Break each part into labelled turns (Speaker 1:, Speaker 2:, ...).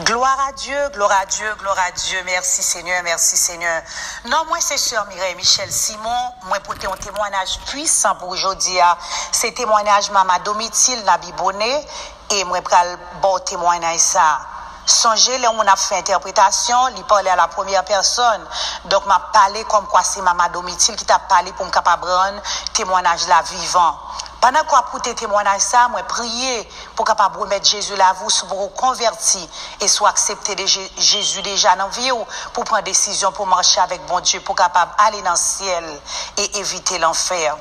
Speaker 1: Gloire à Dieu, gloire à Dieu, gloire à Dieu. Merci Seigneur, merci Seigneur. Non, moi c'est Sœur Mireille Michel Simon. Moi pour un témoignage puissant pour aujourd'hui. C'est témoignage Maman Domitille Nabibonné. Et moi pour le bon témoignage ça. Songez, là, on a fait interprétation, il parlait à la première personne. Donc, m'a parlé comme quoi c'est Maman Domitille qui t'a parlé pour me capable rendre témoignage là vivant. Pendant qu'on a écouté témoignage ça, moi prier pour capable remettre Jésus là vous pour vous convertir et soit accepter de Jésus déjà dans vie pour prendre décision pour marcher avec bon Dieu pour capable aller dans le ciel et éviter l'enfer.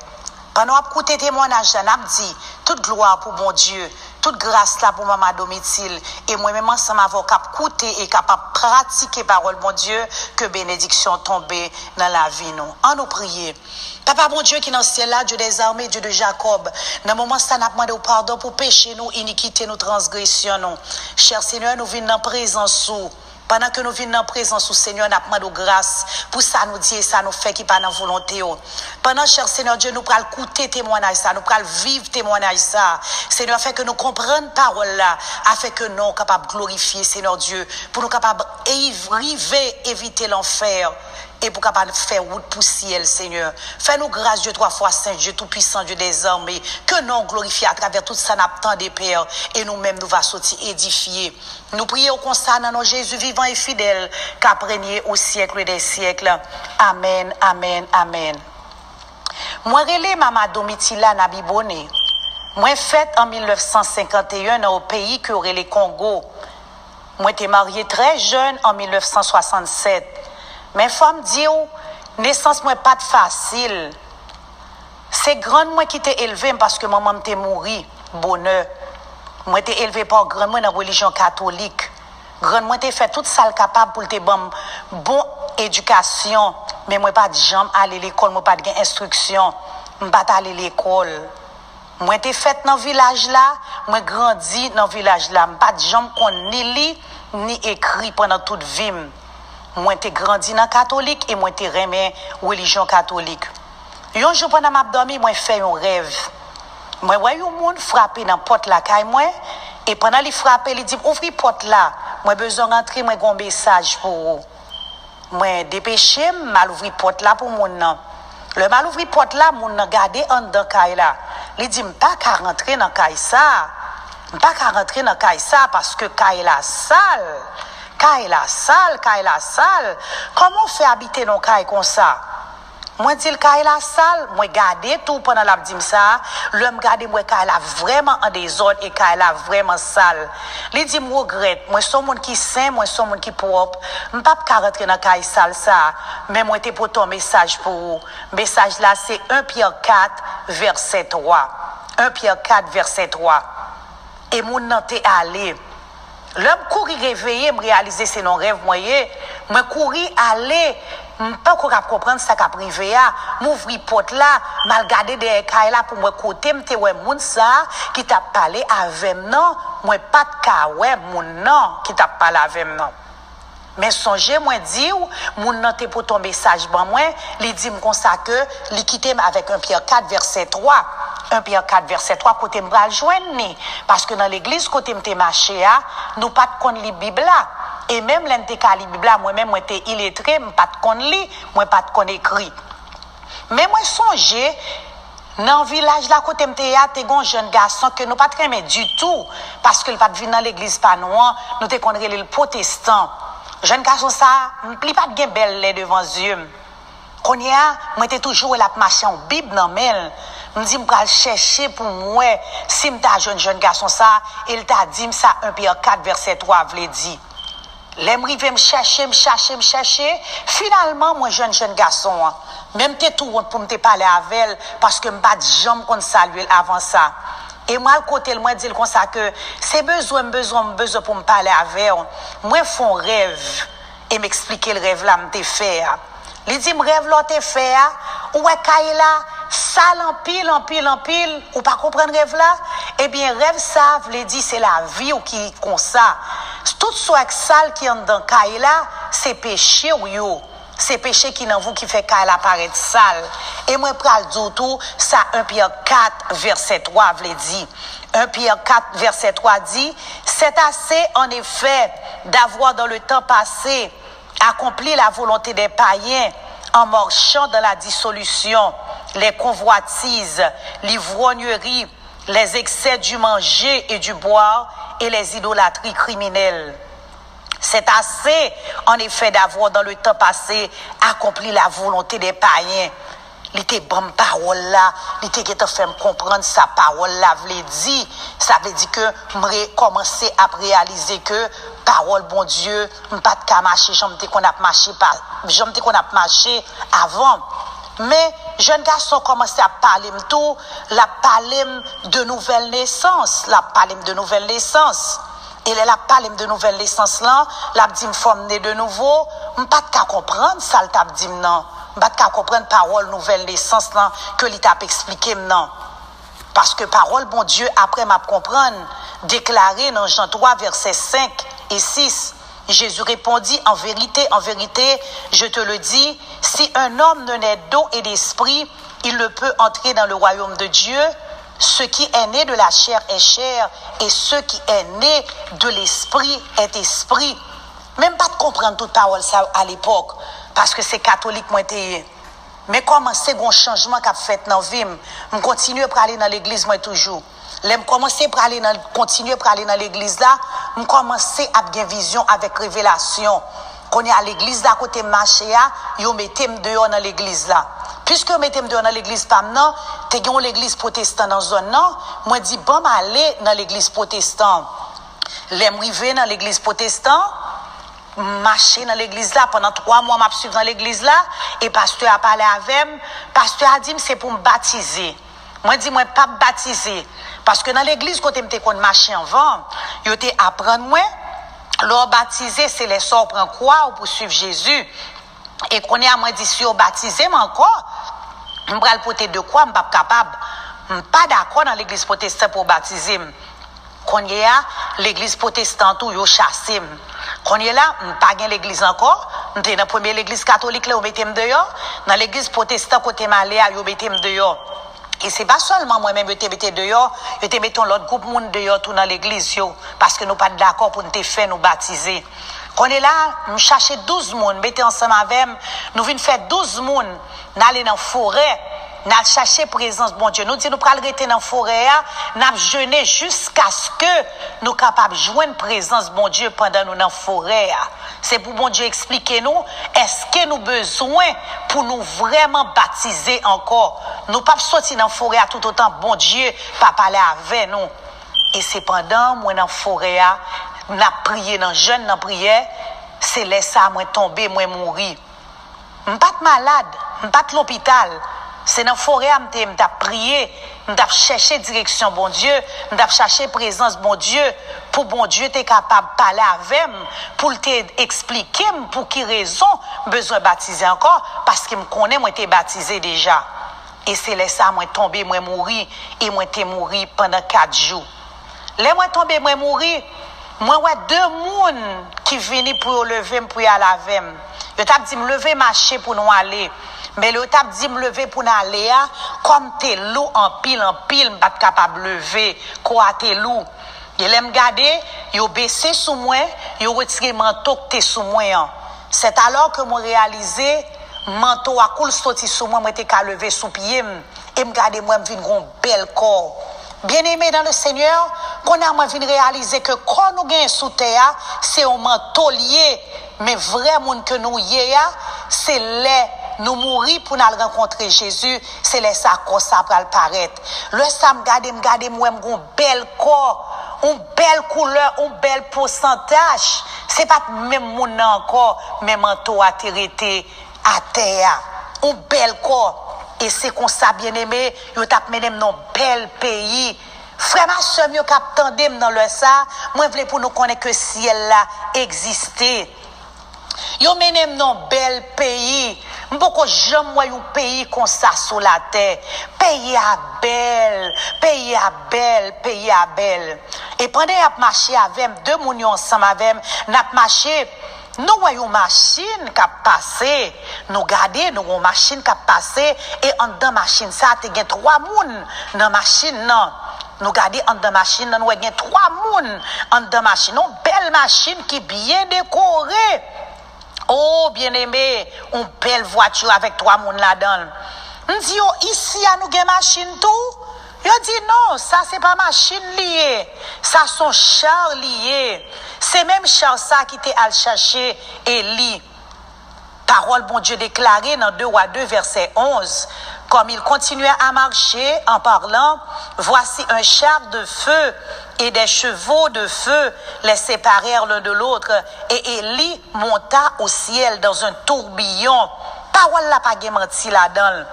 Speaker 1: Pendant qu'on a écouté témoignage ça, n'a dit toute gloire pour bon Dieu. Toute grâce là pour Maman Domitille et moi-même ensemble avec cap écouter et capable pratiquer parole bon Dieu que bénédiction tombe dans la vie nous. En nous prier. Papa bon Dieu qui est dans le ciel là, Dieu des armées, Dieu de Jacob. Dans le moment ça n'a demandé au pardon pour péché nous, iniquité nous, transgression nous. Cher Seigneur, nous venons dans présence sous. Pendant que nous venons en présence au Seigneur, nous demandons grâce pour ça nous dit et ça nous fait qui pas dans volonté. Pendant, cher Seigneur Dieu, nous prenons écouter témoignage ça, nous prenons vivre témoignage ça. Seigneur, afin que nous comprenions parole là, afin que nous soyons capables de glorifier, Seigneur Dieu, pour nous capables éviter l'enfer. Et pour capable faire route pour ciel, Seigneur. Fais-nous grâce, Dieu, 3 fois Saint, Dieu tout-puissant, Dieu des armées. Que nous glorifions à travers tout ça, n'attend des pères. Et nous-mêmes, nous va sortir édifier. Nous prions comme ça dans nos Jésus vivant et fidèle, qu'après au siècle des siècles. Amen, amen, amen. Moi, relais Maman Domitille Nabibonné. Moi, faite en 1951 dans le pays que aurait les Congo. Moi, j'étais mariée très jeune en 1967. Mais femme dit naissance moi pas facile. C'est grand moi qui t'ai élevé parce que maman m'était mouri bonheur. Moi t'ai élevé par grand moi dans religion catholique. Grand moi t'ai fait toute ça capable pour te bon éducation, mais moi pas de jambe aller l'école, moi pas de instruction, moi pas aller l'école. Moi t'ai fait dans village là, moi grandi dans village là, pas de jambe qu'on ni lit ni écrit pendant toute vie. Moi, j'ai grandi dans la catholique et moi, j'ai aimé la religion catholique. Un jour, pendant ma dormi, moi, j'ai fait un rêve. Moi, j'ai vu un monde frapper dans la porte là, et pendant qu'il frappe, il dit, ouvrez la porte là. Moi, j'ai besoin d'entrer, moi, j'ai un message pour vous. Moi, dépêché, mal ouvrir la porte là pour mon nom. Le mal ouvrir la porte là, mon nom gardé en dedans de là. Il dit, je ne peux pas rentrer dans la ça. Je ne peux pas rentrer dans la ça parce que la salle. La salle. Comment on fait habiter dans caille comme ça? Moi dis la salle, moi garder tout pendant la dim ça, l'homme garder moi la vraiment en désordre et la vraiment sale. Il dit moi regrette, moi son monde qui saint, moi son monde qui propre. Je pas rentrer dans caille sale ça, mais moi t'ai pour ton message pour vous. Message là c'est 1 Pierre 4 verset 3. 1 Pierre 4 verset 3. Et mon nan t'est allé. L'homme courir réveiller, me réaliser c'est non rêve moyen, moi courir aller, pas comprendre ça qu'a privé a, m'ouvrir porte là, mal garder des cailles là pour moi côté m'te ouais moun ça qui t'a parlé avec non, moi pas de cas ouais moun non qui t'a parlé avec non. Mais songez moi dire moun nan te pour ton message ban moi, li dit me comme ça que li quitter avec 1 Pierre 4 verset 3. 1 Pierre 4 verset 3 côté m'bral joindre parce que dans l'église côté m'te marché a nous pas de connait li Bible là et même l'ente ka li Bible là moi même moi t'es illettré pas de connait li moi pas de connait écrit mais moi songer dans village là côté m'te a t'es gon jeune garçon que nous pas très mais du tout parce que il pas venir dans l'église pas nous te connait le protestant jeune garçon ça m'pli pas de belle lait devant yeux Konya, moi t'ai toujours la marcher en Bible dans mail. Me dit me chercher pour moi si m'ta jeune garçon ça, il t'a dit ça 1 Pierre 4 verset 3 veut dire. L'aimerie me chercher. Finalement moi jeune garçon, même t'es tout pour me parler avec elle parce que me pas de jambe qu'on saluer avant ça. Et moi, le côté, moi, dit comme ça que c'est besoin pour me parler avec elle. Moi, font rêve et m'expliquer le rêve là, m'te faire. Il dit, rêve là, t'es fait, ou est là, sale en pile, ou pas comprendre rêve là? Eh bien, rêve ça, veut dire, c'est la vie ou qui, comme ça. Tout ce sale qui est dans caille là, c'est péché ou yo. C'est péché qui dans vous qui fait qu'elle apparaît sale. Et moi, pral dire tout, ça 1 Pierre 4, verset 3, veut dire. 1 Pierre 4, verset 3 dit, c'est assez, en effet, d'avoir dans le temps passé accompli la volonté des païens en marchant dans la dissolution, les convoitises, l'ivrognerie, les excès du manger et du boire et les idolâtries criminelles. C'est assez, en effet, d'avoir dans le temps passé accompli la volonté des païens. Il était bonne parole là, il était qui te fait comprendre sa parole là, ça veut dire que j'ai commencé à réaliser que parole bon Dieu, pas de marcher, j'aime qu'on a marché j'aime qu'on a marché avant. Mais jeune garçon commençait à parler tout, la parler de nouvelle naissance, la parler de nouvelle naissance. Et la parle de nouvelle naissance là, la dit me forme de nouveau, pas de comprendre ça le t'a dit non. Pas de comprendre parole nouvelle naissance là que il t'a expliqué non. Parce que parole bon Dieu après m'a comprendre déclaré dans Jean 3 versets 5 et 6. Jésus répondit en vérité, je te le dis, si un homme ne naît d'eau et d'esprit, il ne peut entrer dans le royaume de Dieu. Ce qui est né de la chair est chair, et ce qui est né de l'esprit est esprit. Même pas de comprendre toute parole ça à l'époque, parce que c'est catholique moi été. Mais comment c'est un changement qu'a fait dans vie, je continue à aller dans l'église moi toujours. Là, continuer à aller dans l'église là, je commence à avoir vision avec révélation. Quand on est à l'église là côté marché là, yo mettez dehors dans l'église là. Puisque vous mettez dans l'église pas maintenant, tu as l'église protestante dans zone non, moi dis bon aller dans l'église protestante. L'aime river dans l'église protestante, marcher dans l'église là pendant 3 mois m'a suivre dans l'église là et pasteur a parlé avec moi, pasteur a dit c'est pour me baptiser. Moi dis moi pas baptiser parce que dans l'église côté me qu'on marcher avant, yo te apprendre moi leur baptiser c'est les sorts prend croix pour suivre Jésus. Et qu'on est à moi dit si on baptisé mais encore on va le porter de quoi, je ne suis pas capable. Je ne suis pas d'accord dans l'église protestante pour baptiser. Quand il y a l'église protestante où ils chassent. Quand il y a là, je n'ai pas gagné l'église encore. Je suis dans la première église catholique, là, où je suis dehors. Dans l'église protestante, côté malais, où je suis dehors. Et ce n'est pas seulement moi-même qui suis dehors, je suis mettons l'autre groupe de monde dehors tout dans l'église, parce que nous ne sommes pas d'accord pour nous faire nous baptiser. Quand on est là, nous cherchons 12 personnes, mettez ensemble avec nous venons faire 12 personnes, nous allons dans la forêt, nous allons chercher la présence de bon Dieu. Nous disons, nous allons rester dans la forêt, nous allons jeûner jusqu'à ce que nous soyons capables de jouer une présence de bon Dieu pendant nous dans la forêt. C'est pour bon Dieu expliquer nous, est-ce que nous avons besoin pour nous vraiment baptiser encore? Nous ne pouvons pas sortir dans la forêt tout autant, bon Dieu, pas parler avec nous. Et cependant, moi dans la forêt, n'a prié dans jeune dans prière c'est laisser moi tomber moi mourir m pas malade m pas l'hôpital c'est dans forêt m't'a prié m't'a chercher direction bon Dieu m't'a chercher présence bon Dieu pour bon Dieu t'es capable parler avec pour t'expliquer pour qui raison besoin baptiser encore parce que me connais moi t'es baptisé déjà et c'est laisser moi tomber moi mourir et moi t'es mourir pendant 4 jours les moi tomber moi mourir. Moi, ouais, 2 personnes qui viennent pour lever, pour y aller avec moi. Ils t'ont dit, me lever, marcher pour nous aller. Mais ils t'ont dit, me lever pour nous aller, comme t'es lourd en pile, je ne pas capable de lever, quoi t'es lourd. Ils l'aiment garder, ils ont baissé sous moi, ils ont retiré le manteau que t'es sous moi. C'est alors que moi réalisé, manteau à coule sorti sous moi, moi t'es qu'à lever sous pied, et me garder, moi, me vient un bel corps. Bien-aimé dans le Seigneur, qu'on a envie de réaliser que quand nous gagnons sous terre, c'est un manteau lié, mais vrai monde que nous y a, c'est les nous mourir pour nous rencontrer Jésus, c'est les ça qu'on ça pour paraître. Le ça me garde moi un bel corps, une belle couleur, un bel pourcentage. C'est pas même monde encore, mais manteau a été à terre, un bel corps. Et c'est comme ça, bien-aimé, yo t'a mené dans un bel pays. Frère, ma soeur, yo k'ap tandem dans le ça, moi vle pour nous connaître que ciel là existait. Yo mené dans un bel pays. M'poko jamais moi un pays comme ça sur la terre. Pays à belle, pays à belle, pays à belle. Et pendant y a marché avec 2 moun ensemble avec n'a marché nous voyons une machine qui a passé, nous regardons, nous avons une machine qui a passé, et en dedans machine, ça, il y a 3 personnes dans la machine, non. Nous regardons en dedans machine, nous avons 3 personnes en dedans machine, une belle machine qui est bien décorée. Oh, bien aimé, une belle voiture avec 3 personnes là-dedans. On dit, oh, ici, nous avons une machine tout. Il dit non, ça c'est pas machine liée, ça sont chars liés. C'est même char ça qui était à chercher Élie. Parole bon Dieu déclarée dans 2 Rois 2 verset 11. Comme il continuait à marcher en parlant, voici un char de feu et des chevaux de feu les séparèrent l'un de l'autre. Et Élie monta au ciel dans un tourbillon. Parole là pas menti là-dedans.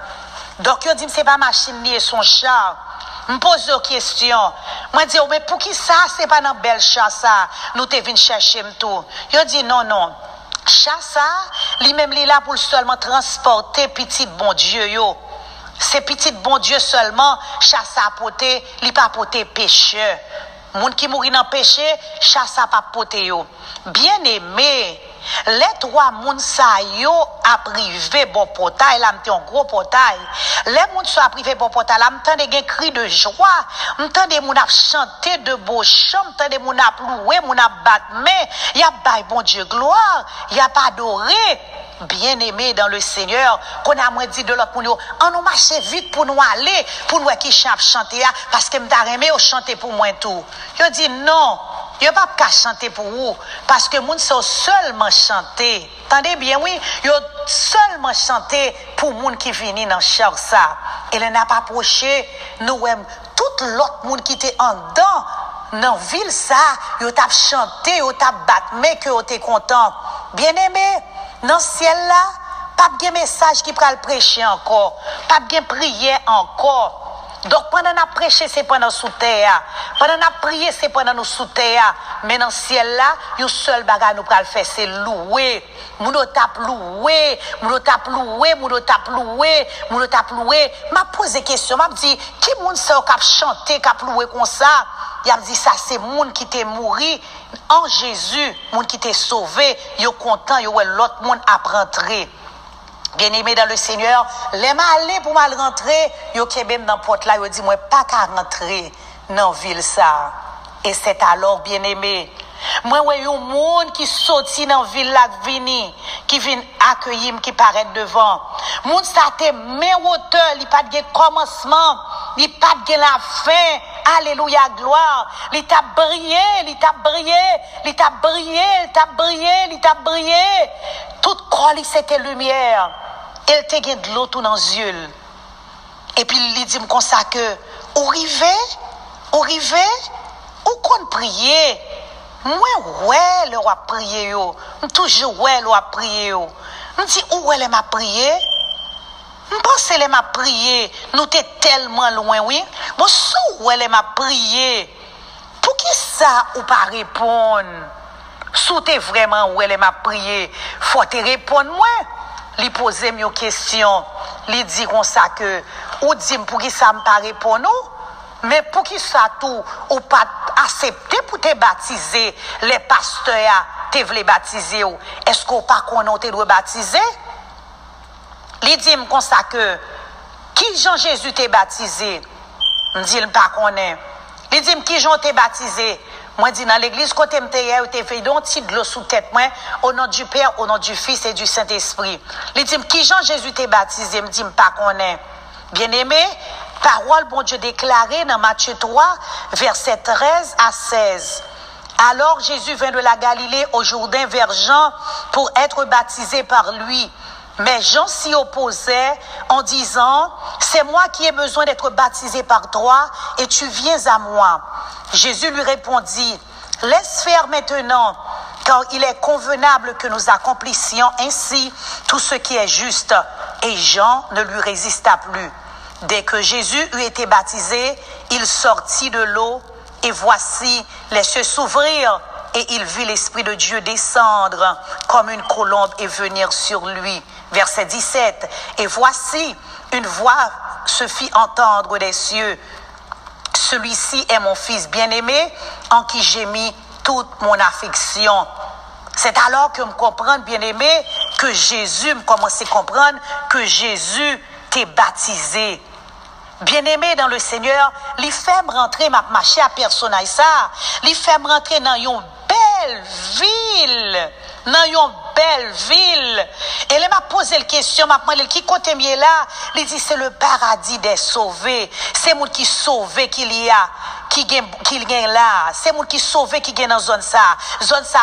Speaker 1: Donc il dit c'est pas machine liée son char. Je me pose une question. Je dis, mais pour qui ça, c'est pas dans belle chat ça, nous te venu chercher tout. Je dis, non, non. Chat ça, lui-même, il est là pour seulement transporter petit bon Dieu, yo. C'est petit bon Dieu seulement, chat ça porter, il pas porter pécheur. Moun qui mourit dans péché, chat ça pas porter yo. Bien aimé. Les 3 moun sa yo a privé bon portail, là m'te un gros portail. Les moun sa privé bon portail, là m'tende gen cri de joie, m'tende moun a chanter de beaux chants, m'tende moun a louer, moun a battre main, y a bail bon Dieu gloire, y a pas adoré. Bien aimé dans le Seigneur, qu'on a moins dit de l'autre pour nous, on nous marche vite pour nous aller, pour nous qui chanter, parce que m'ta remé au chanter pour moi tout. Je dis non. Il n'y a pas qu'à chanter pour vous, parce que moun sont seulement chanter. Attendez bien, oui, il y a seulement chanter pour moun qui viennent dans char ça. Et il n'a pas approché, nous aimons tout l'autre monde qui était en dedans, dans ville ça, il t'a chanté, il t'a battu, mais que il content. Bien aimé, dans le ciel là, pas de message qui pral prêcher encore, pas de prière encore. Donc pendant qu'on a prêché, c'est pendant sous terre. Pendant qu'on a prié, c'est pendant nous sous terre. Mais dans le ciel là, le seul bagage nous pral faire, c'est louer. Nous tap louer, nous tap louer, nous tap louer, nous tap louer. M'a posé question, m'a dit, qui moun ça qui chanter, qui louer comme ça? Il a dit ça c'est moun qui t'est mouru en Jésus, moun qui t'est sauvé, yo content, yo l'autre moun a rentré. Bien-aimé dans le Seigneur, les malais pour mal rentrer, yo kebem dans porte là, yo dit moi pas qu'à rentrer dans ville ça. Et c'est alors bien-aimé, moi ouais un monde qui sorti dans ville là qui vient accueillir qui paraît devant. Monde ça te mais hauteur, il pas de commencement, il pas de la fin. Alléluia gloire, il t'a brillé, il t'a brillé, il t'a brillé, il t'a brillé, il t'a brillé. Toute croix c'était lumière. Elle te gagne de l'eau tout dans les yeux. Et puis il dit comme ça que ou rivé, ou qu'on prier. Moi ouais, le roi prier yo. Toujours ouais, le roi prier yo. On dit où elle m'a prié? Je pense qu'elle m'a prié. Nous t'es tellement loin, oui. Bon, si elle m'a prié, pour qui ça ou pas répondre? Si t'es vraiment où elle m'a prié, faut te répondre moi. Lui poser une question, lui dire comme ça que ou dit pour qui ça me pas répondre, mais pour qui ça tout ou pas accepter pour te baptiser les pasteurs te veulent baptiser ou est-ce qu'on pas qu'on te doit baptiser? Lui dit comme ça que qui Jean Jésus t'est baptisé? Me dit pas connaît. Lui dit qui Jean t'est baptisé? Moi dis dans l'église côté m'te t'ai fait don petit de l'eau sous tête moi au nom du Père, au nom du Fils et du Saint-Esprit. Lui dit qui Jean Jésus t'est baptisé? Me dit pas connaît. Bien-aimé, parole bon Dieu déclarée dans Matthieu 3 verset 13 à 16. Alors Jésus vint de la Galilée au Jourdain vers Jean pour être baptisé par lui. Mais Jean s'y opposait en disant, c'est moi qui ai besoin d'être baptisé par toi et tu viens à moi. Jésus lui répondit, laisse faire maintenant, car il est convenable que nous accomplissions ainsi tout ce qui est juste. Et Jean ne lui résista plus. Dès que Jésus eut été baptisé, il sortit de l'eau et voici les cieux s'ouvrirent et il vit l'Esprit de Dieu descendre comme une colombe et venir sur lui. Verset 17. Et voici, une voix se fit entendre des cieux. Celui-ci est mon fils bien-aimé, en qui j'ai mis toute mon affection. C'est alors que me comprendre, bien-aimé, que Jésus me commence à comprendre que Jésus t'est baptisé. Bien-aimé dans le Seigneur, il fait me rentrer, m'a marché à personne ça. Il fait me rentrer dans une belle ville. Dans une belle ville. Et elle m'a posé la question, m'a demandé qui côté mieux là. Il dit c'est le paradis des sauvés. C'est monde qui sauvé qu'il y a. Qui gagne là, c'est moun qui sauvé qui gagne dans zone ça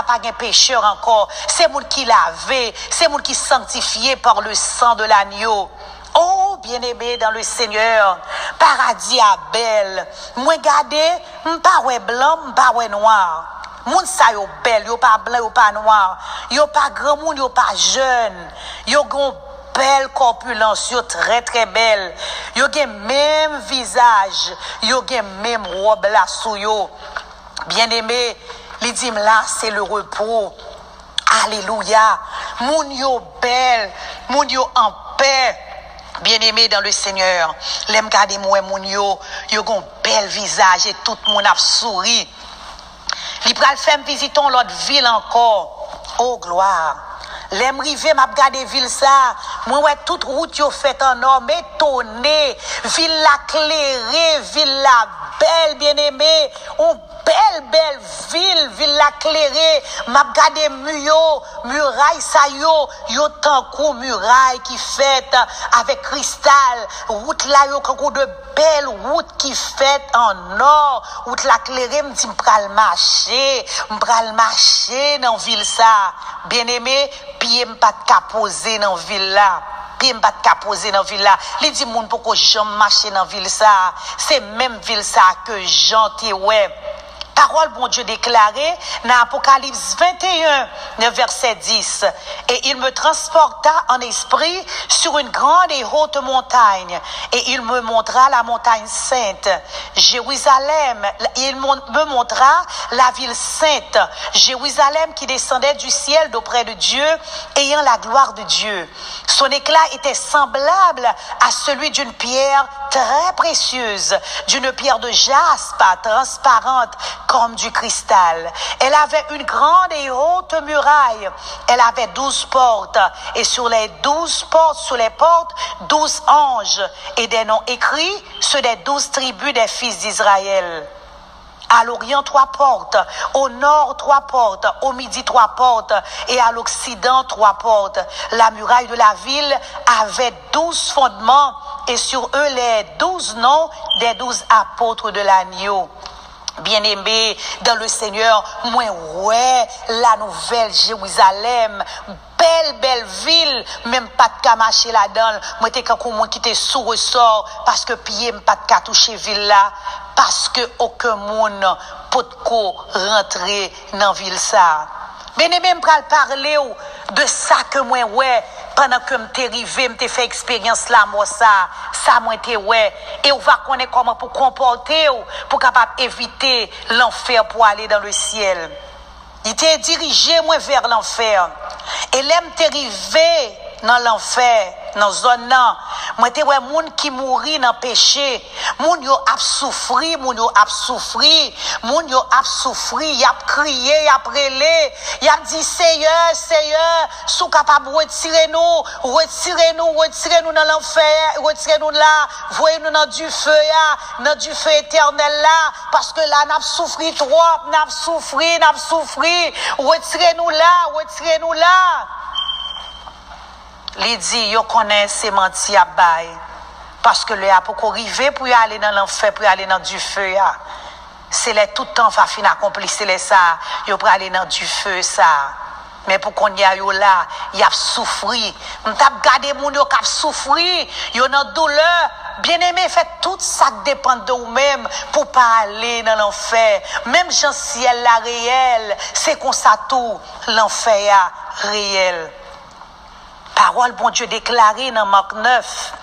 Speaker 1: pas gagne pécheur encore, c'est moun qui lavé, c'est moun qui sanctifié par le sang de l'agneau. Oh bien-aimé dans le Seigneur, paradis à belle. Moi regardez, m'pa ouais blanc, m'pa ouais noir. Moun sa yo belle, yo pas blanc, yo pas noir, yo pas grand moun, yo pas jeune. Yo gon belle corpulence, yo très très belle. Yo gen même visage, yo gen même robe la sou yo. Bien-aimé, li dim là c'est le repos. Alléluia. Moun yo belle, moun yo en paix. Bien-aimé dans le Seigneur, l'aime garder moi moun yo gon bel visage et tout moun a souri. Li pral faire visiter l'autre ville encore. Oh gloire. L'aime rive m'a regarder ville ça. Moi ouais toute route yo fait en or étonné, ville la clairée, ville la belle bien-aimé, belle ville la clairée, m'a regardé muraille ça yo tant kou muraille qui fait avec cristal, route là yo kankou de belle route qui fait en or, route la clairée me dit m'pral marcher dans ville ça. Bien-aimé, pied m'pas de poser dans ville là. Puis m'pas de poser dans ville là. Li dit moun pourquoi j'aime marcher dans ville ça. C'est même ville ça que j'entends ouais. Parole bon Dieu déclarée dans Apocalypse 21, verset 10. Et il me transporta en esprit sur une grande et haute montagne. Et il me montra la montagne sainte, Jérusalem. Il me montra la ville sainte, Jérusalem qui descendait du ciel d'auprès de Dieu, ayant la gloire de Dieu. Son éclat était semblable à celui d'une pierre très précieuse, d'une pierre de jaspe transparente comme du cristal. Elle avait une grande et haute muraille. Elle avait 12 portes. Et sur les 12 portes, 12 anges. Et des noms écrits sur les 12 tribus des fils d'Israël. À l'Orient, 3 portes. Au nord, 3 portes. Au midi, 3 portes. Et à l'Occident, 3 portes. La muraille de la ville avait 12 fondements. Et sur eux, les 12 noms des 12 apôtres de l'agneau. Bien-aimé dans le Seigneur, moi ouais, la nouvelle Jérusalem, belle ville, même pas de marcher là-dedans. Moi t'es comme moi qui t'es sous ressort parce que pied pas de toucher ville là parce que aucun monde peut rentrer dans ville ça. Bien-aimé me parler de ça que moi ouais pendant que m'te rivé m'te fait expérience là moi ça moi t'es ouais et on va connaître comment pour comporter pour capable éviter l'enfer pour aller dans le ciel. Il t'a dirigé moi vers l'enfer et l'aime t'es rivé dans l'enfer dans zone nan moi t'es ouais moun qui mourit dans péché moun yo a souffri moun yo a souffri y a crié y a prélé y a dit Seigneur sous capable retirer nous dans l'enfer retirer nous là voyez nous dans du feu éternel là parce que là n'a souffri trop n'a souffri retirez nous là. Il dit, yo connaît c'est menti à bail. Parce que le a pour arriver pour y aller dans l'enfer, pour y aller dans du feu. C'est les tout le temps fa fin accompli, c'est les ça. Yo pour aller dans du feu ça. Mais pour qu'on y aille là, y a souffri. M't'a gardé moun yo k'ap souffri, yo dans douleur. Bien-aimé, faites tout ça qui dépend de vous-même pour pas aller dans l'enfer. Même Jean ciel la réel, c'est comme ça tout l'enfer réel. Parole bon Dieu déclarée dans Marc 9,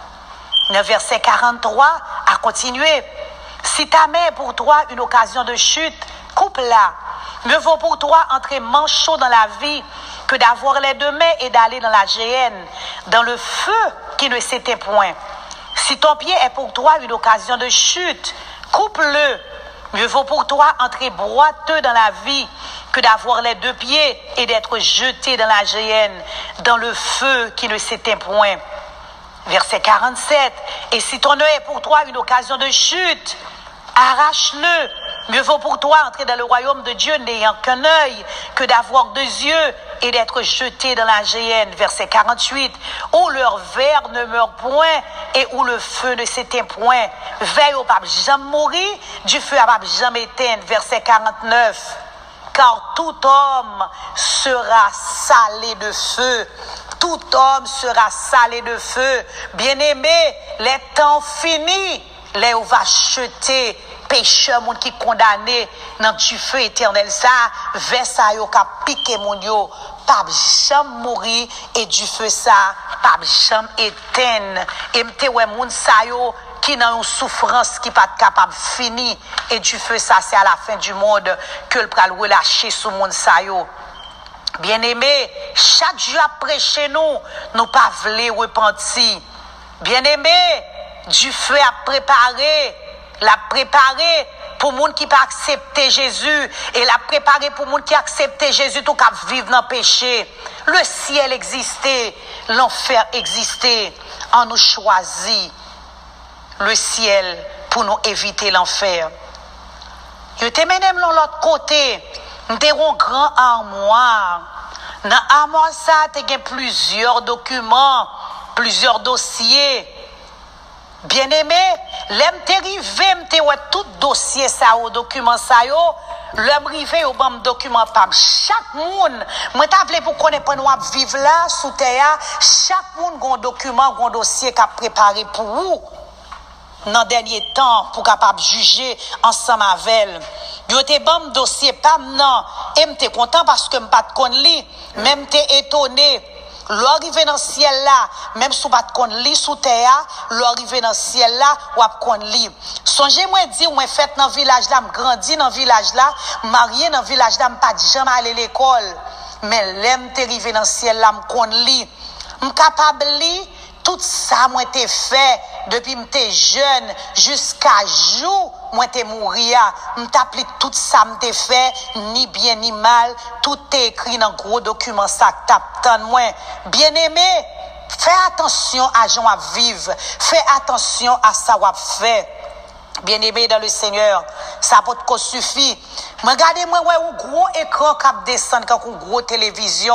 Speaker 1: verset 43, à continuer. Si ta main est pour toi une occasion de chute, coupe-la. Mieux vaut pour toi entrer manchot dans la vie que d'avoir les 2 mains et d'aller dans la géhenne, dans le feu qui ne s'éteint point. Si ton pied est pour toi une occasion de chute, coupe-le. Mieux vaut pour toi entrer boiteux dans la vie que d'avoir les 2 pieds et d'être jeté dans la géhenne, dans le feu qui ne s'éteint point. Verset 47. Et si ton œil est pour toi une occasion de chute, arrache-le. Mieux vaut pour toi entrer dans le royaume de Dieu n'ayant qu'un œil que d'avoir 2 yeux et d'être jeté dans la géhenne. Verset 48. Où leur ver ne meurt point et où le feu ne s'éteint point. Veille au pape jamais mourir, du feu à pape jamais éteindre. Verset 49. Car tout homme sera salé de feu. Tout homme sera salé de feu. Bien-aimé, les temps finis, les on va jeter pécheur moun qui condamné dans du feu éternel ça, vers ça yo ka piqué moun yo, pas jamais mourir et du feu ça, pas jamais éteindre. Et m'te ouais moun ça yo qui dans une souffrance qui pas capable fini et du feu ça c'est à la fin du monde que le pral relâcher sous moun ça yo. Bien-aimé, chaque jour après chez nous pas vle repentir. Bien-aimé, du feu à préparer, la préparer pour moun qui pas accepter Jésus et la préparer pour moun qui accepter Jésus tout cap vivre dans péché. Le ciel existait, l'enfer existait. On nous choisit le ciel pour nous éviter l'enfer. Je te mène de l'autre côté, nous avons un grand armoire. Dans l'armoire ça, tu as plusieurs documents, plusieurs dossiers. Bien-aimé, l'aime te rive, m'te ouais tout dossier ça au document ça yo, l'aime rive au bon document pam. Chaque monde, moi t'a vle pour connaître pour nous vivre là sous terre, chaque monde gon document, gon dossier qu'a préparé pour vous. Dans dernier temps pour capable juger ensemble avec yo te bon dossier pam non, et m'te content parce que m'pas de li, même te étonné. L'arrivée dans le ciel là, même si vous ne pouvez pas lire sous terre, l'arrivée dans le ciel là, vous pouvez lire. Songez moi dire moi fait dans le village là, grandi dans le village là, marié dans le village là, pas jamais aller à l'école. Mais l'aime te arrivé dans le ciel là, me lire. Je suis capable de lire tout ça moi t'ai fait depuis m'étais jeune jusqu'à jour moi t'ai mourir. M't'appli tout ça m't'ai fait ni bien ni mal, tout est écrit dans gros document ça t'attend moi. Bien-aimé, fais attention à gens à vivre, fais attention à ça à faire. Bien-aimé dans le Seigneur, ça peut te suffire. Regardez-moi un gros écran qui descend comme une grosse télévision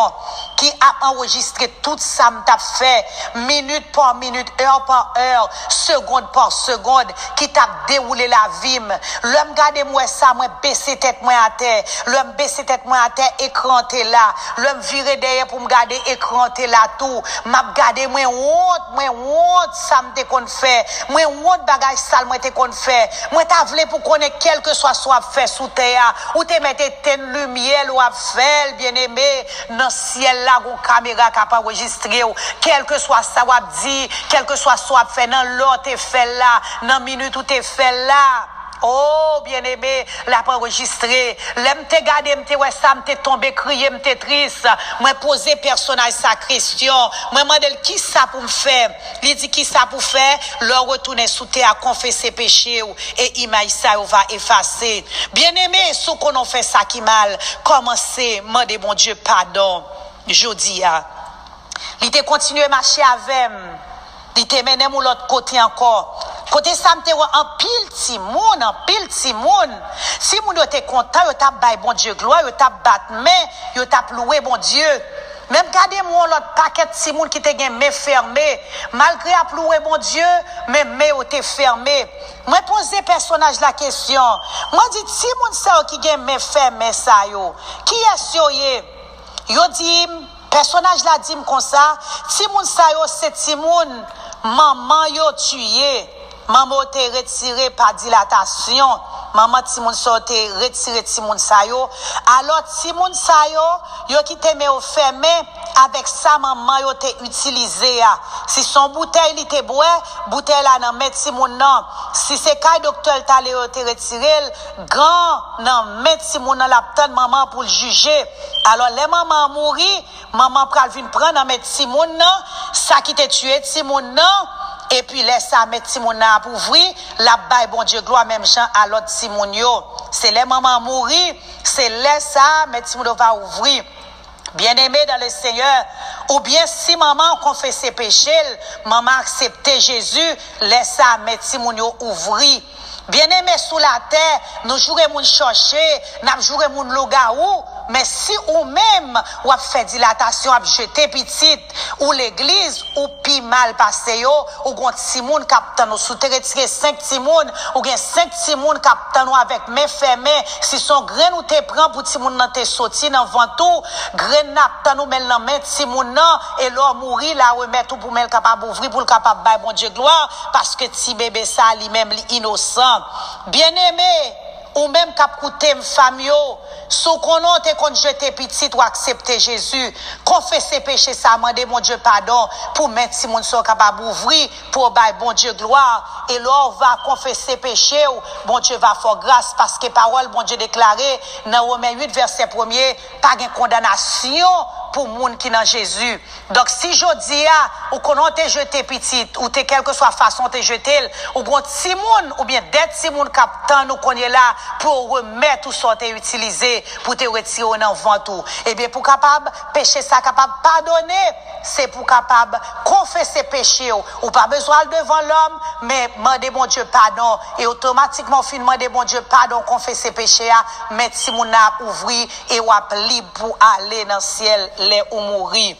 Speaker 1: qui a enregistré tout ça m't'a fait minute par minute, heure par heure, seconde par seconde qui t'a déroulé la vie. L'homme regardez-moi ça, moi baisser tête moi à terre, l'homme baisser tête moi à terre, écran t'es là, l'homme virer derrière pour me garder écran t'es là tout, m'a regarder moi honte ça m'te qu'on fait, moi honte bagage sale moi te qu'on fait. Moi t'a voulu pour connaître quel que soit fait sous terre ou te mettez une lumière ou à faire bien-aimé dans ciel là une caméra capable enregistrer quel que soit ça ou dit quel que soit fait dans l'autre te fait là dans minute ou te fait là. Oh, bien-aimé, l'a pas enregistré. L'aime te garder, m'te ouais ça, m'te tombé crier, m'te triste. Moi poser personnage sa question. Moi mandel qui ça pour me faire? Il dit qui ça pour faire? Leur retourner sous terre à confesser péché et image ça va effacer. Bien-aimé, ce qu'on a fait ça qui mal, commencez, mandez bon Dieu pardon. Jodi a. Il te continuer marcher avec. Il te mené mon l'autre côté encore. Côté ça m'te en pile ti moun. Si moun yo te content, yo t'a bay bon Dieu gloire, yo t'a battre main, yo t'a louer bon Dieu. Même gardez moi l'autre paquet ti moun qui te gen main fermé, malgré a louer bon Dieu, mais main yo te fermé. Moi poser personnage la question. Moi dit ti moun ça qui gen main fermé ça yo. Qui est yo yé? Yo dit personnage la dit comme ça, ti moun ça yo c'est ti moun maman yo tué. Maman te retiré par dilatation. Maman Timoun sorte retiré Timoun Sayo. Alors Timoun Sayo, yo qui te met au fermé, avec ça maman yo te utilisé. Si son bouteille il te boit, bouteille là nan met Timoun nan. Si c'est kay docteur t'a te retiré, grand nan met Timoun nan la tante maman pour le juger. Alors les maman mouri, maman pral vinn prendre nan met Timoun nan, ça qui te tué Timoun nan. Et puis laisse ça mettre Simon pour ouvrir, la baille bon Dieu gloire même Jean à l'autre Simon yo. C'est les mamans mourir, c'est laisse ça mettre Simon va ouvrir. Bien-aimé dans le Seigneur, ou bien si maman confesse ses péchés, maman accepte Jésus, laisse ça mettre Simon yo ouvrir. Bien-aimé sous la terre, nous jouons moun chercher, nous jouons moun logaou, mais si ou même ou a fait dilatation, a jeté petite, ou l'église, ou pi mal passé yo, ou gon timoun captant nous sous retirer 5 timoun, ou gen 5 timoun captant nous avec main fermée, si son grain ou te prend pour timoun nan te sorti nan ventou, grain naptan nous mel nan main timoun nan, et l'or mourir là remettre pour mel capable ouvrir pour le capable bay bon Dieu gloire, parce que ti bébé ça lui-même li innocent. Bien-aimé, ou même cap coûter femme yo, sous konon te kon jeter petite ou accepter Jésus, confesser péché ça, demander mon Dieu pardon pour mettre si moun so capable ouvrir pour bailler bon Dieu gloire et l'on va confesser péché ou bon Dieu va faire grâce parce que parole bon Dieu déclaré dans Romains 8 verset 1er pas de condamnation pour moun qui dans Jésus. Donc si jodi a ou konon te jeter petite ou te quelque soit façon te jeter ou gon ti moun ou bien d'être si moun captant nous connaît là pour remettre tout ça te utiliser pour te retirer dans ventre. Et bien pour capable péché ça capable pardonner, c'est pour capable confesser péché ou pas besoin devant l'homme mais demander bon Dieu pardon et automatiquement fin demander bon Dieu pardon confesser péché a mettre si moun a ouvrir et ou a libre pour aller dans le ciel les ou mourir.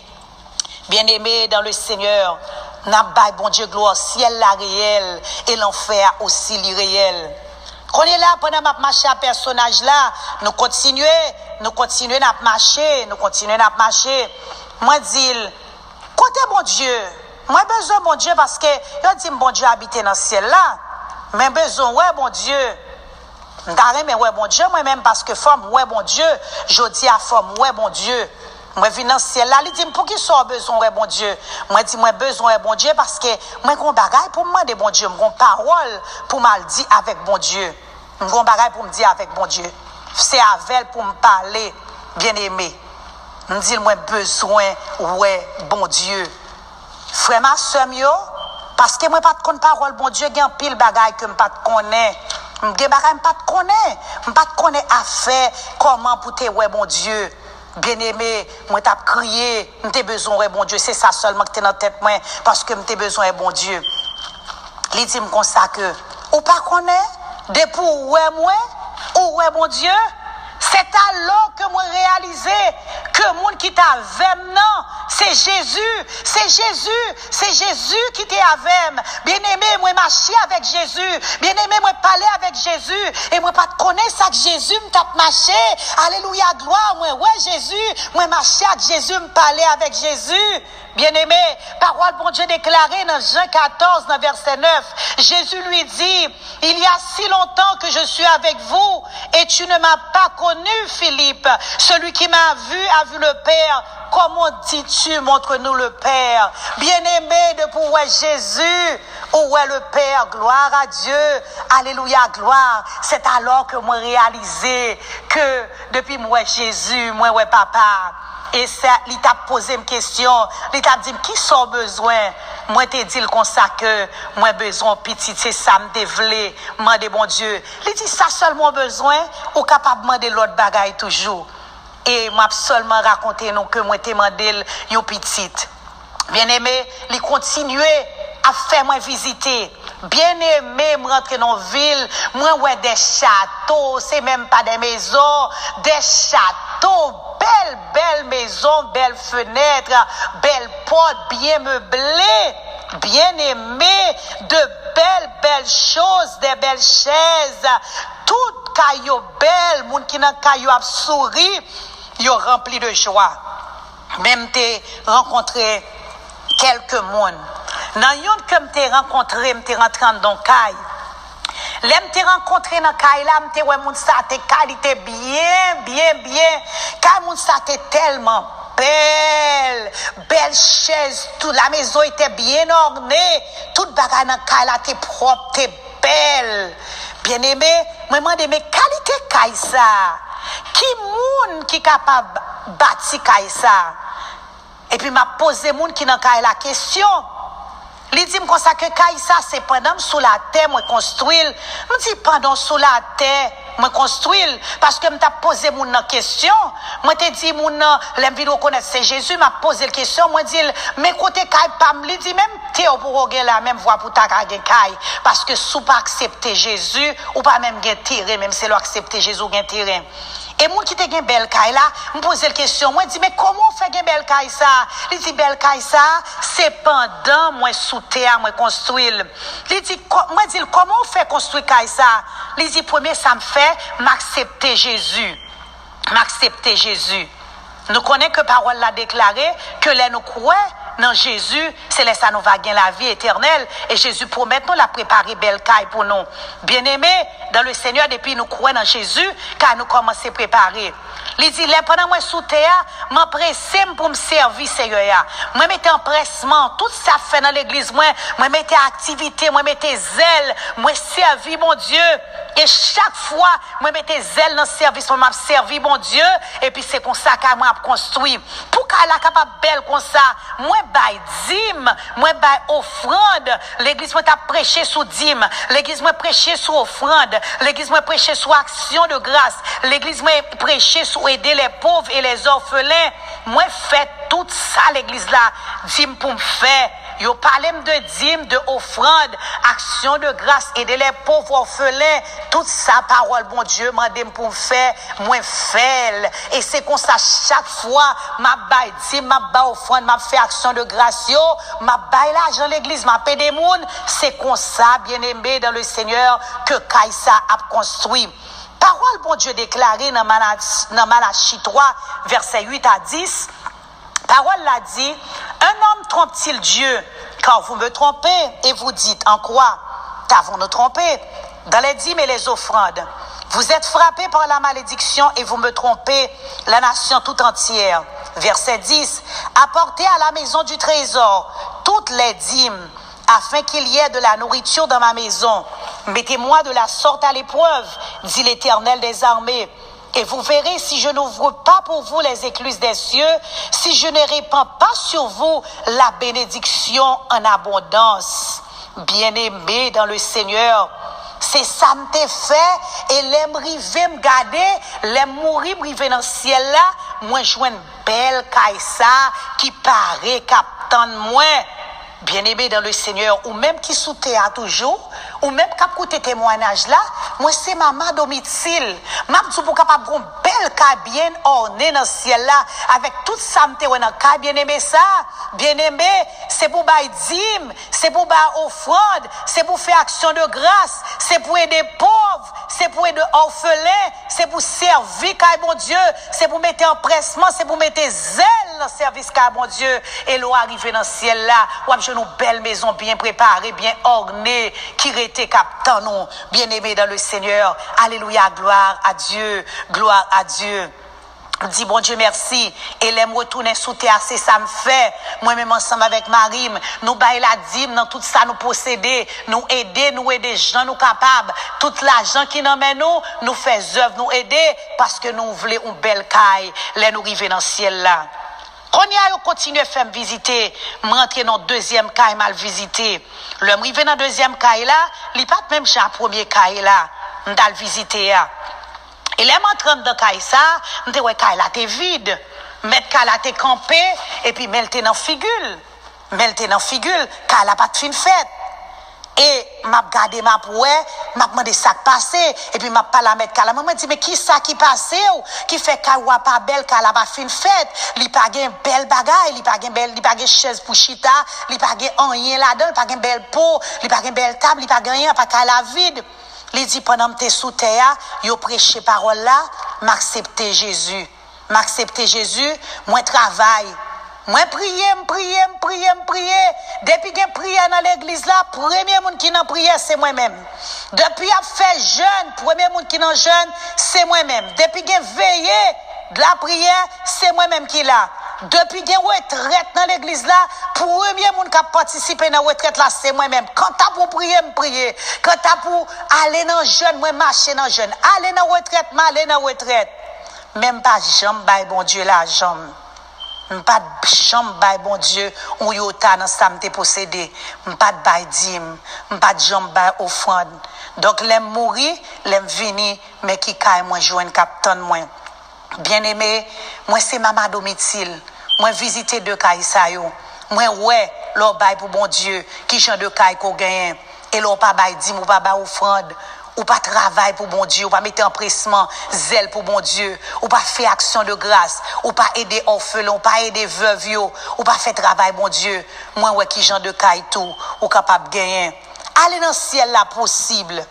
Speaker 1: Bien-aimé dans le Seigneur, n'a pas bon Dieu gloire ciel la réel et l'enfer aussi l'irréel. Quand on est là pendant ma marcher à personnage là, nous continuons à marcher, Moi dis, côté bon Dieu, moi besoin bon Dieu parce que yo dit bon Dieu habiter dans le ciel là, mais besoin ouais bon Dieu. M'garé mais ouais bon Dieu moi même parce que femme ouais bon Dieu, je dis à femme ouais bon Dieu. Moi viens dans le ciel là, il dit pour qui soit besoin ouais bon Dieu. Moi dis moi besoin bon Dieu parce que moi gon bagaille pour demander bon Dieu, gon parole pour mal dire avec bon Dieu. Gon bagaille pour me dire avec bon Dieu. C'est avec pour me parler, bien-aimé. Me dit moi besoin ouais bon Dieu. Frère ma sœur yo parce que moi pas de parole bon Dieu gen pile bagaille que me pas connaît. M'gen bagaille pas connaît affaire comment pour te ouais bon Dieu. Bien-aimé, moi t'as crié, m'te besoin bon Dieu, c'est ça seulement que t'es dans tête moi parce que m'te besoin bon Dieu. Li dit me comme ça que ou pas connaît de pour ouais moi ou ouais bon Dieu, c'est alors que moi réalisé que monde qui t'a non, c'est Jésus qui t'est avec. Bien-aimé, moi marcher avec Jésus. Bien-aimé, moi parler avec Jésus et moi pas connaître ça que Jésus me tape marcher. Alléluia, gloire, moi ouais Jésus, moi marcher avec Jésus, me parler avec Jésus. Bien-aimé, parole bon Dieu déclarée dans Jean 14, dans verset 9. Jésus lui dit, il y a si longtemps que je suis avec vous et tu ne m'as pas connu, Philippe. Celui qui m'a vu a vu le Père. Comment dis-tu, montre-nous le Père? Bien-aimé, de pouvoir Jésus, où est le Père? Gloire à Dieu. Alléluia, gloire. C'est alors que moi réalisé que depuis moi Jésus, moi ouais papa. Et ça, il t'a posé une question. Il t'a dit, qui sont besoin? Moi, t'ai dit comme ça que, moi, besoin petit, c'est ça, me dévelé, demander bon Dieu. Il dit, ça seulement besoin, ou capable de demander l'autre bagaille toujours. Et m'a seulement raconté, non, que moi, t'ai demandé, yon petit. Bien aimé, il continuait à faire moi visiter. Bien aimé, me rentrer dans la ville, moi, ouais, des châteaux, c'est même pas des maisons, des châteaux, belle maison, belle fenêtre, belle porte, bien meublée, bien aimé, de belles choses, des belles chaises, tout caillou belle, moun qui nan caillou a souri, yo rempli de joie. Même t'es rencontré quelques moun. Nan yon que m'te rencontré, m'te rentré dans caille. L'aime te rencontrer dans caille là, m'te ouais moun sa te qualité bien. Car moun sa te tellement belle chaise, toute la maison était bien ornée, toute bagarre dans caille là te propre, te belle. Bien-aimé, moi demande mes qualités caille ça. Qui moun qui capable bâti caille ça? Et puis m'a posé moun qui dans caille la question. Il dit comme ça que Kaïsa c'est pendant sous la terre moi construire. Me dit pendant sous la terre moi construire parce que m't'a posé mon question. Moi te dit mon l'aime vidéo connaître c'est Jésus m'a posé la question moi dit mais côté Kaï pas me dit même t'es pour regarder la même voie pour ta Kaï parce que sous pas accepter Jésus ou pas même gain terrain même c'est l'accepter Jésus gain terrain. Et moi qui te gen belle caille là, me poser la question, moi dit mais comment on fait gen belle caille ça? Il dit belle caille ça, c'est pendant moi sous terre moi construire. Il dit moi dit comment on fait construire caille ça? Il dit premier ça me fait m'accepter Jésus. M'accepter Jésus. Nous connaissons que parole l'a déclaré que les nous croyons dans Jésus, c'est là ça nous va gagner la vie éternelle et Jésus promet nous la préparer belle caille pour nous. Bien-aimés dans le Seigneur depuis nous croyons dans Jésus car nous commençons à préparer. Il dit là pendant moi sous terre, m'empresser pour me servir Seigneur. Moi mettais empressement, tout ça fait dans l'église moi mettais activité, moi mettais zèle, moi servir mon Dieu et chaque fois moi mettais zèle dans le service, moi m'a servi mon Dieu et puis c'est comme ça que moi construit. Pour qu'elle capable belle comme ça, moi bail dîme, moi bail offrande, l'église moi t'a prêché sous dîme, l'église moi prêché sous offrande, l'église moi prêché sous action de grâce, l'église moi prêché sous aider les pauvres et les orphelins. Moi fait tout ça l'église là, dîme pour me faire. Yo parlez de dîme, de offrande, action de grâce, aider les pauvres orphelins, toute ça parole bon Dieu m'a demandé pour me faire, moi faire. Et c'est comme ça chaque fois m'a bail dîme, m'a bail offrande, m'a fait action de grâce yo, m'a bail l'argent l'église, m'a paie des moun, c'est comme ça bien-aimé dans le Seigneur que Kaïsa a construit. Parole bon Dieu déclarée dans Malachie 3 verset 8 à 10. Parole l'a dit, un homme trompe-t-il Dieu quand vous me trompez et vous dites en quoi t'avons-nous trompé? Dans les dîmes et les offrandes. Vous êtes frappés par la malédiction et vous me trompez la nation tout entière. Verset 10. Apportez à la maison du trésor toutes les dîmes afin qu'il y ait de la nourriture dans ma maison. Mettez-moi de la sorte à l'épreuve, dit l'Éternel des armées. Et vous verrez si je n'ouvre pas pour vous les écluses des cieux, si je ne répands pas sur vous la bénédiction en abondance. Bien-aimés dans le Seigneur, c'est ça me t'ai fait et l'aime river me garder, l'aime mourir river dans le ciel là, moi je une belle caïssa qui paraît captant moi. Bien-aimé dans le Seigneur, ou même qui sous terre toujours, ou même qui a écouté témoignage là, moi c'est maman domicile. M'a dit pour capable une belle cas bien ornée dans le ciel là, avec toute ça me dans le cas bien-aimé ça. Bien-aimé, c'est pour bailler dîme, c'est pour bailler offrande, c'est pour faire action de grâce, c'est pour aider pauvres, c'est pour aider orphelins, c'est pour servir car mon Dieu, c'est pour mettre empressement, c'est pour mettre zèle dans le service car mon Dieu, et l'eau arrive dans le ciel là, ou j'ai une belle maison bien préparée, bien ornée, qui était captant nous, bien aimé dans le Seigneur. Alléluia, gloire à Dieu, gloire à Dieu. Dis bon Dieu merci et l'aime retourner sous terre c'est ça me fait moi-même ensemble avec Marie nous bailler la dîme dans tout ça nous posséder nous aider gens nous capables tout l'argent qui nous mène nous fait œuvre nous aider parce que nous voulons une belle caille les nous arriver dans le ciel là. Quand on continue à faire visiter, rentrer dans deuxième caille mal visiter. Le m'rive dans deuxième caille là, il pas même chez la première caille là, m'dal visiter là. Et là m'entrant dans caille ça, m'te ouais caille là t'es vide. Mettre caille là t'es campé et puis melte dans figure. Melte dans figure, caille là pas de fin fête. Et m'a regardé m'a pouet, m'a demandé ça passé et puis m'a pas la mettre kala maman dit mais qui ça qui passé ou qui fait kawa pas belle kala pas fin fête, li pa gen belle bagaille, li pa gen belle, li pa gen chaise pour chita, li pa gen rien là-dedans, li pa gen belle peau, li pa gen belle table, li pa gen rien pas kala vide. Li dit pendant m'te sous terre, yo prêcher parole là, m'accepter Jésus. M'accepter Jésus, moi travail. Moi prier. Depuis que prier dans l'église là, premier monde qui n'a prié c'est moi-même. Depuis a fait jeûne, premier monde qui n'a jeûne c'est moi-même. Depuis que veiller de la prière, c'est moi-même qui là. Depuis que retraite dans l'église là, premier monde qui a participé dans la retraite là, c'est moi-même. Quand t'as pour prier, me prier. Quand t'as pour aller dans jeûne, moi marcher dans jeûne. Aller dans retraite, m'aller dans retraite. Même pas jambe, bon Dieu la jambe. M'pas de chambre bay bon Dieu, ou yota dans ça m'te possédé. M'pas de bay dim, m'pas de jambe bay offrande. Donc l'aime mourir, l'aime vini, mais qui caille moi joindre capitaine moi. Bien-aimé, moi c'est maman domicile. Moi visiter de caille ça yo. Moi ouais, l'or bay pour bon Dieu, qui chant de caille qu'on gagne et l'or pas bay dim ou pas bay offrande. Ou pas travail pour bon Dieu, ou pas mettre empressement, zèle pour bon Dieu, ou pas faire action de grâce, ou pas aider orphelins, ou pas aider veuves, ou pas faire travail bon Dieu. Moi ouais qui genre de caille tout, ou capable gagner. Aller dans le ciel là possible.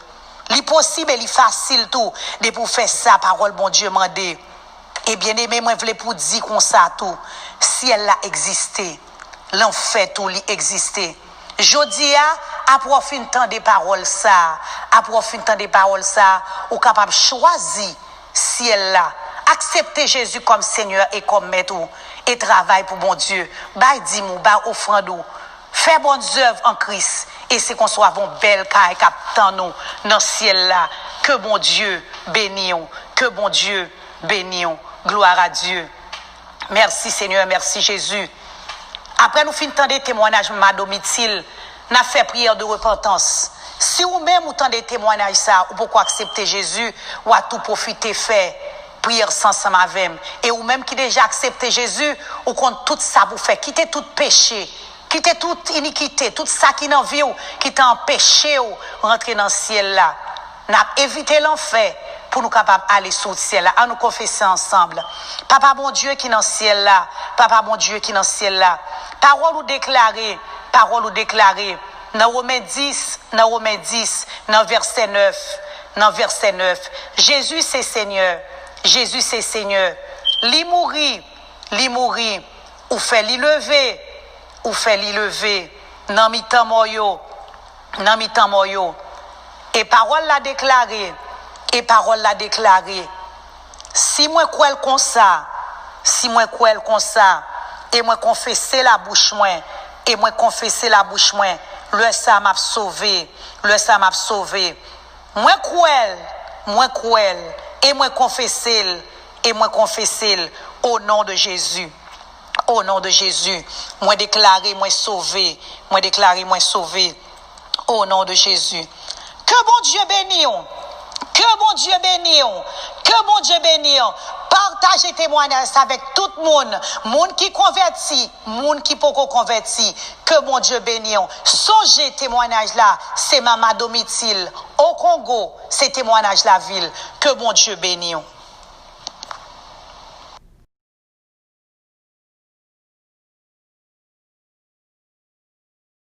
Speaker 1: Li possible et li facile tout de pour faire ça parole bon Dieu mandé. Et bien aimé moi voulais pour dire comme ça tout. Ciel là existé. L'enfer tout li existé. Jodi a profiter temps des paroles ça, à profiter temps des paroles ça, ou capable choisir ciel là, accepter Jésus comme Seigneur et comme maître et travail pour bon Dieu. Bay dimou, bay offrande ou, faire bonnes œuvres en Christ et c'est qu'on soit bon belle caille captant nous dans ciel là. Que bon Dieu bénisse, que bon Dieu bénisse. Gloire à Dieu. Merci Seigneur, merci Jésus. Après nous finissons des témoignages ma domicile, n'a fait prière de repentance. Si ou même ou des témoignages ça, ou pourquoi accepter Jésus, ou à tout profiter faire prière sans avec. Et ou même qui déjà accepté Jésus, ou compte tout ça pour faire, quitter tout péché, quitter toute iniquité, tout ça qui n'en vit, qui t'a empêché ou rentrer dans le ciel là. N'a évité l'enfer pour nous capables d'aller sous le ciel là, à nous confesser ensemble. Papa bon Dieu qui est dans le ciel là, Papa bon Dieu qui est dans le ciel là. Parole ou déclarée, dans Romains 10, dans verset 9, Jésus c'est Seigneur, Jésus c'est Seigneur. Li mourir, ou fait li lever, nan mitan moyo, et parole la déclarée, si moi crois comme ça, et moi confesser la bouche moi, le ça m'a sauvé. Moi cruel, et moi confesser, au nom de Jésus. Au nom de Jésus, moi déclaré, moi sauvé. Au nom de Jésus. Que bon Dieu bénisse. Que bon Dieu bénisse. Partagez témoignages avec tout le monde. Monde qui convertit, monde qui pas converti. Que bon Dieu bénisse. Songez témoignage là, c'est maman domicile. Au Congo, c'est témoignage la ville. Que bon Dieu bénisse.